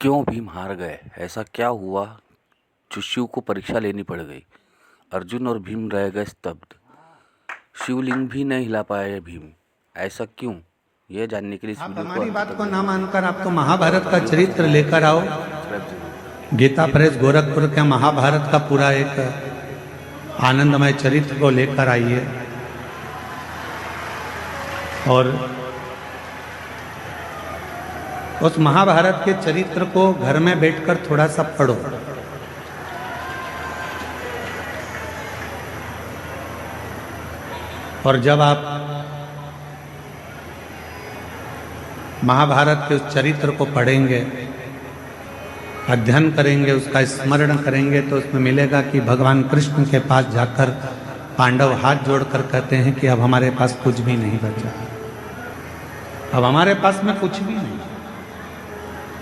क्यों भीम हार गए? ऐसा क्या हुआ जो शिव को परीक्षा लेनी पड़ गई? अर्जुन और भीम रह गए स्तब्ध। शिवलिंग भी नहीं हिला पाए भीम। ऐसा क्यों? यह जानने के लिए इस आप वीडियो हमारी अंत बात तक को ना देखिए। मानकर आप तो महाभारत का चरित्र लेकर आओ। सब्सक्राइब जरूर। गीता प्रेस गोरखपुर के महाभारत का पूरा एक आनंदमय चरित्र को लेकर आइए और उस महाभारत के चरित्र को घर में बैठकर थोड़ा सा पढ़ो। और जब आप महाभारत के उस चरित्र को पढ़ेंगे, अध्ययन करेंगे, उसका स्मरण करेंगे, तो उसमें मिलेगा कि भगवान कृष्ण के पास जाकर पांडव हाथ जोड़कर कहते हैं कि अब हमारे पास कुछ भी नहीं बचा, अब हमारे पास में कुछ भी नहीं,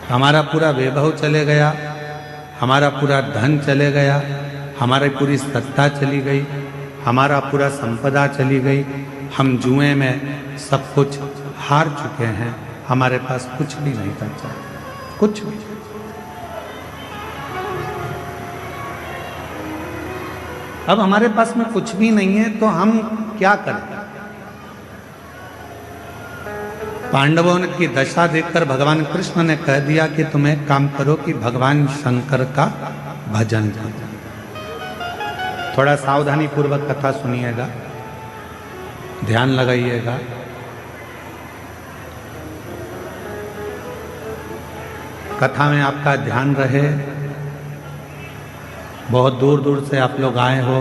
हमारा पूरा वैभव चले गया, हमारा पूरा धन चले गया, हमारी पूरी सत्ता चली गई, हमारा पूरा संपदा चली गई, हम जुए में सब कुछ हार चुके हैं, हमारे पास कुछ भी नहीं बचा, कुछ भी। अब हमारे पास में कुछ भी नहीं है तो हम क्या करें? पांडवों की दशा देखकर भगवान कृष्ण ने कह दिया कि तुम एक काम करो कि भगवान शंकर का भजन करो। थोड़ा सावधानी पूर्वक कथा सुनिएगा, ध्यान लगाइएगा। कथा में आपका ध्यान रहे। बहुत दूर दूर से आप लोग आए हो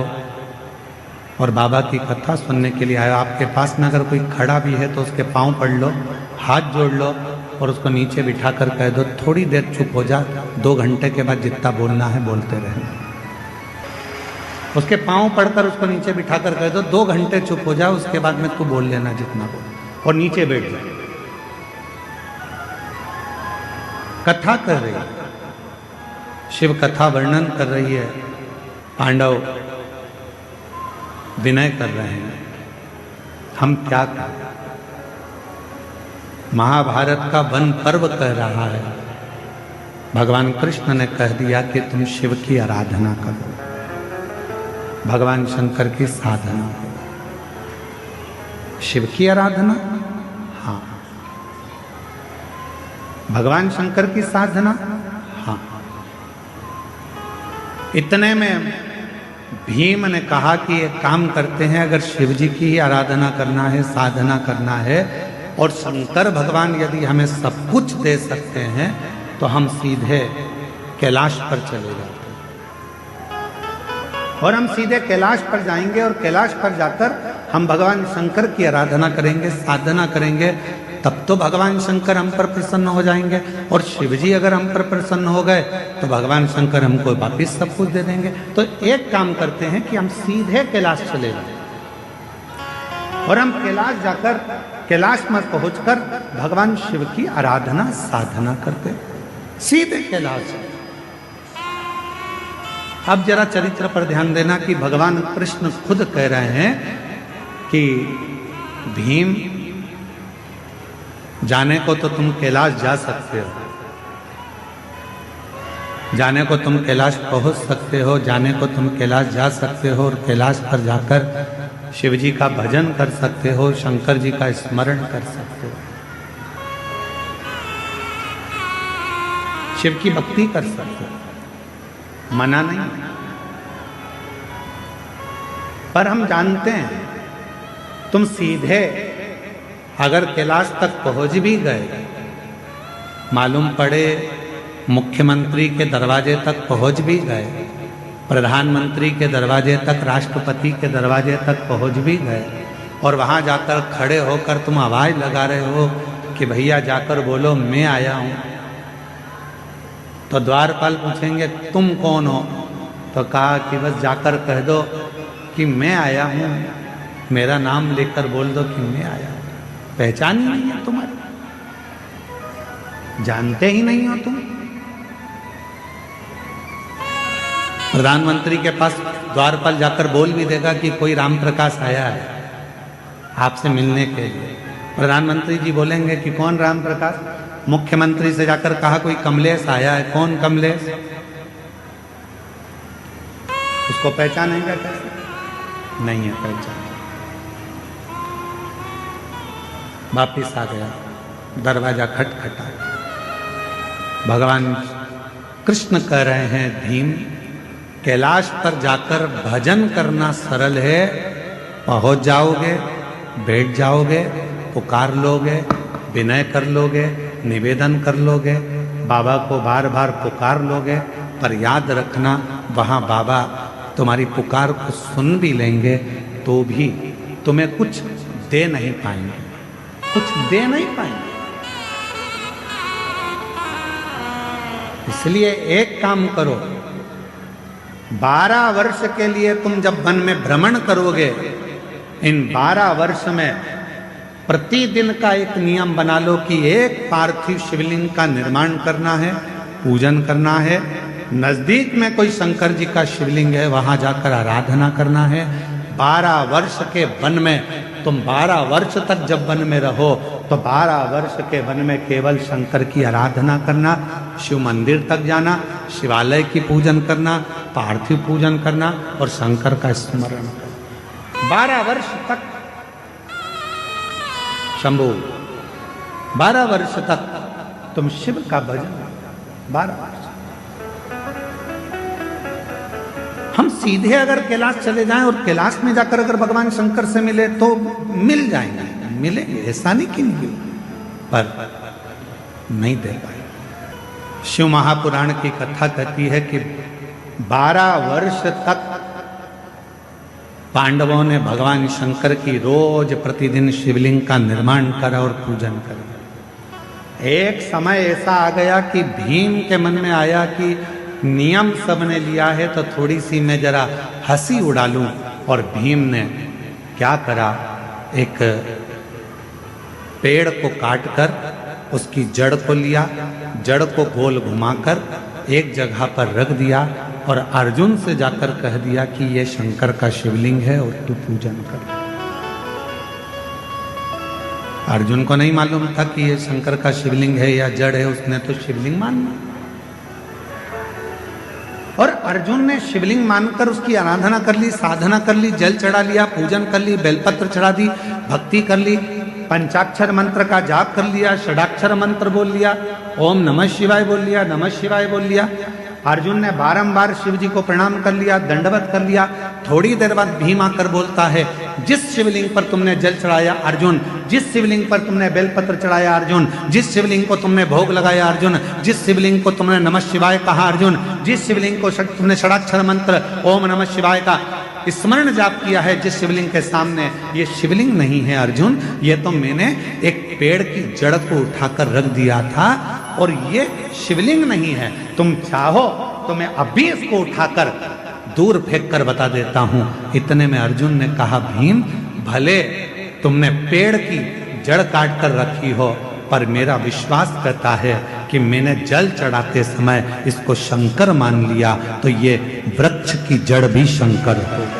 और बाबा की कथा सुनने के लिए आए हो। आपके पास में अगर कोई खड़ा भी है तो उसके पांव पड़ लो, हाथ जोड़ लो और उसको नीचे बिठा कर कह दो थोड़ी देर चुप हो जा, 2 घंटे के बाद जितना बोलना है बोलते रहना। उसके पांव पड़कर उसको नीचे बिठा कर कह दो 2 घंटे चुप हो जा, उसके बाद में तू बोल लेना जितना बोल, और नीचे बैठ जा। कथा कर रही है, शिव कथा वर्णन कर रही है, पांडव विनय कर रहे हैं। हम क्या करें? महाभारत का वन पर्व कह रहा है। भगवान कृष्ण ने कह दिया कि तुम शिव की आराधना करो, भगवान शंकर की साधना करो। शिव की आराधना, हाँ। भगवान शंकर की साधना, हाँ। इतने में भीम ने कहा कि एक काम करते हैं, अगर शिव जी की ही आराधना करना है, साधना करना है, और शंकर भगवान यदि हमें सब कुछ दे सकते हैं तो हम सीधे कैलाश पर चले जाते हैं। और हम सीधे कैलाश पर जाएंगे और कैलाश पर जाकर हम भगवान शंकर की आराधना करेंगे, साधना करेंगे, तब तो भगवान शंकर हम पर प्रसन्न हो जाएंगे। और शिव जी अगर हम पर प्रसन्न हो गए तो भगवान शंकर हमको वापिस सब कुछ दे देंगे। तो एक काम करते हैं कि हम सीधे कैलाश चले जाएं और हम कैलाश जाकर, कैलाश में पहुंचकर भगवान शिव की आराधना साधना करते, सीधे कैलाश। अब जरा चरित्र पर ध्यान देना कि भगवान कृष्ण खुद कह रहे हैं कि भीम, जाने को तो तुम कैलाश जा सकते हो, जाने को तुम कैलाश पहुंच सकते हो, जाने को तुम कैलाश जा सकते हो और कैलाश पर जाकर शिव जी का भजन कर सकते हो, शंकर जी का स्मरण कर सकते हो, शिव की भक्ति कर सकते हो, मना नहीं। पर हम जानते हैं तुम सीधे अगर कैलाश तक पहुंच भी गए, मालूम पड़े मुख्यमंत्री के दरवाजे तक पहुंच भी गए, प्रधानमंत्री के दरवाजे तक, राष्ट्रपति के दरवाजे तक पहुंच भी गए, और वहां जाकर खड़े होकर तुम आवाज लगा रहे हो कि भैया जाकर बोलो मैं आया हूं, तो द्वारपाल पूछेंगे तुम कौन हो? तो कहा कि बस जाकर कह दो कि मैं आया हूं, मेरा नाम लेकर बोल दो कि मैं आया हूं। पहचान ही नहीं है तुम्हारी, जानते ही नहीं हो तुम। प्रधानमंत्री के पास द्वारपाल जाकर बोल भी देगा कि कोई राम प्रकाश आया है आपसे मिलने के लिए। प्रधानमंत्री जी बोलेंगे कि कौन राम प्रकाश? मुख्यमंत्री से जाकर कहा कोई कमलेश आया है, कौन कमलेश? उसको पहचानेंगे कैसे? नहीं है पहचान। वापिस आ गया, दरवाजा खटखटा। भगवान कृष्ण कह रहे हैं भीम, कैलाश पर जाकर भजन करना सरल है, पहुंच जाओगे, बैठ जाओगे, पुकार लोगे, विनय कर लोगे, निवेदन कर लोगे, बाबा को बार बार पुकार लोगे, पर याद रखना वहाँ बाबा तुम्हारी पुकार को सुन भी लेंगे तो भी तुम्हें कुछ दे नहीं पाएंगे, कुछ दे नहीं पाएंगे। इसलिए एक काम करो, 12 वर्ष के लिए तुम जब वन में भ्रमण करोगे, इन 12 वर्ष में प्रतिदिन का एक नियम बना लो कि एक पार्थिव शिवलिंग का निर्माण करना है, पूजन करना है। नजदीक में कोई शंकर जी का शिवलिंग है, वहां जाकर आराधना करना है। 12 वर्ष के वन में तुम 12 वर्ष तक जब वन में रहो तो 12 वर्ष के वन में केवल शंकर की आराधना करना, शिव मंदिर तक जाना, शिवालय की पूजन करना, पार्थिव पूजन करना और शंकर का स्मरण करना। 12 वर्ष तक शंभु, 12 वर्ष तक तुम शिव का भजन, 12 वर्ष। हम सीधे अगर कैलाश चले जाएं और कैलाश में जाकर अगर भगवान शंकर से मिले तो मिल जाएंगे, मिलेंगे, ऐसा नहीं कि नहीं, पर नहीं दे पाए। शिव महापुराण की कथा कहती है कि 12 वर्ष तक पांडवों ने भगवान शंकर की रोज प्रतिदिन शिवलिंग का निर्माण करा और पूजन करा। एक समय ऐसा आ गया कि भीम के मन में आया कि नियम सबने लिया है तो थोड़ी सी मैं जरा हंसी उड़ा लूं, और भीम ने क्या करा, एक पेड़ को काटकर उसकी जड़ को लिया, जड़ को गोल घुमाकर एक जगह पर रख दिया और अर्जुन से जाकर कह दिया कि ये शंकर का शिवलिंग है और तू पूजन कर। अर्जुन को नहीं मालूम था कि ये शंकर का शिवलिंग है या जड़ है, उसने तो शिवलिंग माना और अर्जुन ने शिवलिंग मानकर उसकी आराधना कर ली, साधना कर ली, जल चढ़ा लिया, पूजन कर ली, बेलपत्र चढ़ा दी, भक्ति कर ली, पंचाक्षर मंत्र का जाप कर लिया, षडाक्षर मंत्र बोल लिया, ओम नमः शिवाय बोल लिया, नमः शिवाय बोल लिया। अर्जुन ने बारंबार शिव जी को प्रणाम कर लिया, दंडवत कर लिया। थोड़ी देर बाद भीम आकर बोलता है, जिस शिवलिंग पर तुमने जल चढ़ाया अर्जुन, जिस शिवलिंग पर तुमने बेलपत्र चढ़ाया अर्जुन, जिस शिवलिंग को तुमने भोग लगाया अर्जुन, जिस शिवलिंग को तुमने नमः शिवाय कहा अर्जुन, जिस शिवलिंग को तुमने षडाक्षर मंत्र ओम नमः शिवाय का स्मरण जाप किया है, जिस शिवलिंग के सामने, ये शिवलिंग नहीं है अर्जुन, ये तो मैंने एक पेड़ की जड़ को उठाकर रख दिया था और ये शिवलिंग नहीं है। तुम चाहो तो मैं अभी इसको उठाकर दूर फेंक कर बता देता हूं। इतने में अर्जुन ने कहा, भीम भले तुमने पेड़ की जड़ काट कर रखी हो, पर मेरा विश्वास करता है कि मैंने जल चढ़ाते समय इसको शंकर मान लिया तो ये वृक्ष की जड़ भी शंकर हो गई,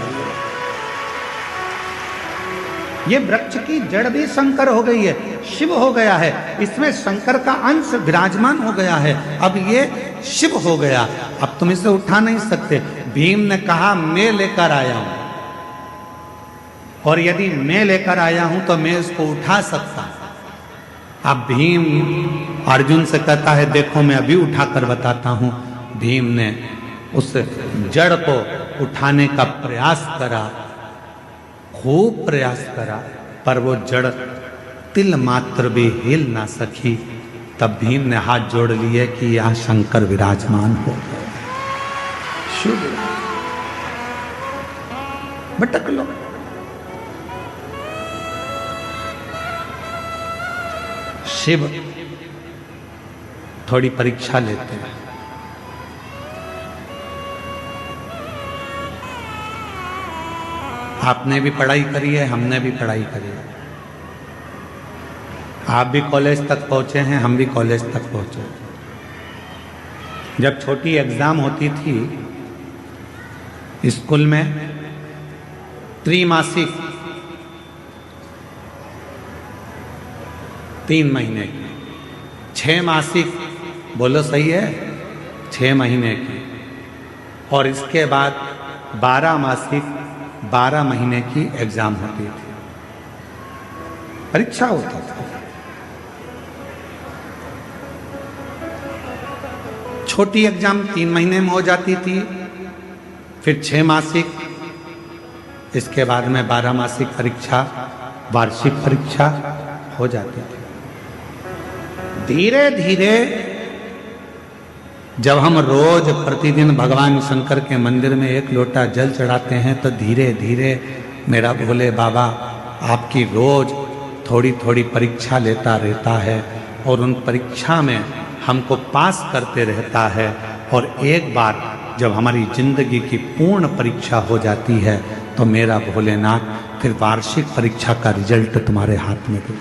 ये वृक्ष की जड़ भी शंकर हो गई है, शिव हो गया है, इसमें शंकर का अंश विराजमान हो गया है, अब ये शिव हो गया, अब तुम इसे उठा नहीं सकते। भीम ने कहा, मैं लेकर आया हूं और यदि मैं लेकर आया हूं तो मैं इसको उठा सकता। अब भीम अर्जुन से कहता है, देखो मैं अभी उठाकर बताता हूं। भीम ने उस जड़ को उठाने का प्रयास करा, खूब प्रयास करा, पर वो जड़ तिल मात्र भी हिल ना सकी। तब भीम ने हाथ जोड़ लिए कि यहां शंकर विराजमान हो गए। शुभ भटक लो। शिव थोड़ी परीक्षा लेते हैं। आपने भी पढ़ाई करी है, हमने भी पढ़ाई करी है। आप भी कॉलेज तक पहुंचे हैं, हम भी कॉलेज तक पहुंचे। जब छोटी एग्जाम होती थी स्कूल में, त्रैमासिक 3 महीने की 6 मासिक, बोलो सही है, 6 महीने की, और इसके बाद 12 मासिक 12 महीने की एग्जाम होती थी, परीक्षा होती थी। छोटी एग्जाम 3 महीने में हो जाती थी, फिर 6 मासिक, इसके बाद में 12 मासिक परीक्षा, वार्षिक परीक्षा हो जाती थी। धीरे धीरे जब हम रोज प्रतिदिन भगवान शंकर के मंदिर में 1 लोटा जल चढ़ाते हैं तो धीरे धीरे मेरा भोले बाबा आपकी रोज थोड़ी थोड़ी परीक्षा लेता रहता है और उन परीक्षा में हमको पास करते रहता है। और एक बार जब हमारी जिंदगी की पूर्ण परीक्षा हो जाती है तो मेरा भोलेनाथ फिर वार्षिक परीक्षा का रिजल्ट तुम्हारे हाथ में दे।